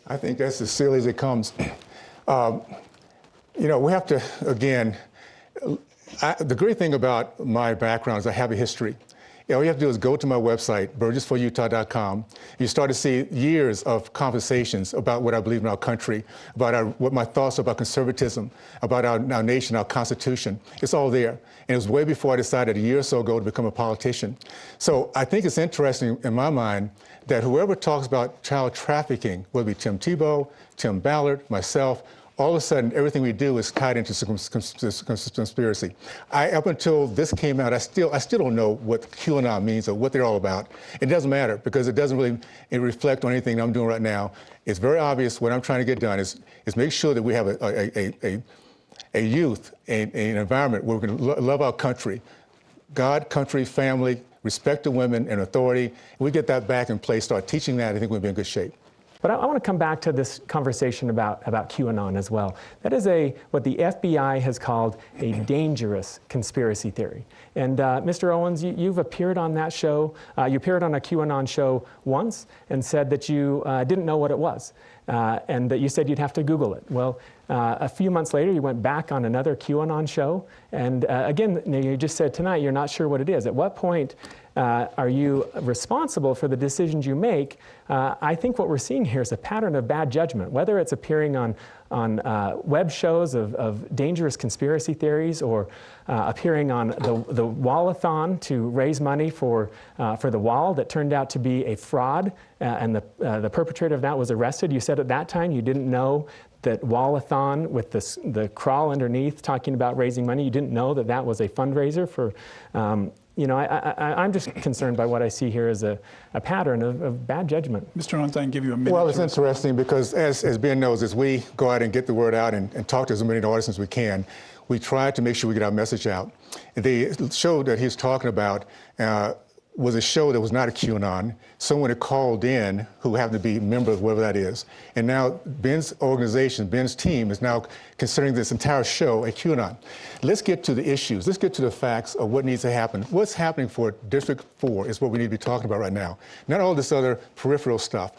I think that's as silly as it comes. We have to, again, the great thing about my background is I have a history. All you have to do is go to my website, burgessforutah.com. You start to see years of conversations about what I believe in our country, about what my thoughts are about conservatism, about our nation, our Constitution. It's all there. And it was way before I decided a year or so ago to become a politician. So I think it's interesting in my mind that whoever talks about child trafficking, whether it be Tim Tebow, Tim Ballard, myself, all of a sudden, everything we do is tied into conspiracy. Up until this came out, I still don't know what QAnon means or what they're all about. It doesn't matter because it doesn't really reflect on anything I'm doing right now. It's very obvious what I'm trying to get done is make sure that we have a youth, an environment where we can love our country, God, country, family, respect the women and authority. If we get that back in place, start teaching that, I think we'll be in good shape. But I want to come back to this conversation about QAnon as well. That is what the FBI has called a dangerous conspiracy theory. And Mr. Owens, you've appeared on that show. You appeared on a QAnon show once and said that you didn't know what it was, and that you said you'd have to Google it. Well, a few months later, you went back on another QAnon show, and again, you just said tonight you're not sure what it is. At what point are you responsible for the decisions you make? I think what we're seeing here is a pattern of bad judgment, whether it's appearing on web shows of dangerous conspiracy theories or appearing on the Wall-a-thon to raise money for the wall that turned out to be a fraud, and the perpetrator of that was arrested. You said at that time you didn't know that Wall-a-thon with the crawl underneath talking about raising money, you didn't know that that was a fundraiser for I'm just concerned by what I see here as a pattern of bad judgment. Mr. Owens, I can give you a minute. Well, it's interesting because as Ben knows, as we go out and get the word out and talk to as many audiences as we can, we try to make sure we get our message out. The show that he's talking about was a show that was not a QAnon. Someone had called in who happened to be a member of whatever that is. And now Ben's organization, Ben's team is now considering this entire show a QAnon. Let's get to the issues. Let's get to the facts of what needs to happen. What's happening for District 4 is what we need to be talking about right now. Not all this other peripheral stuff.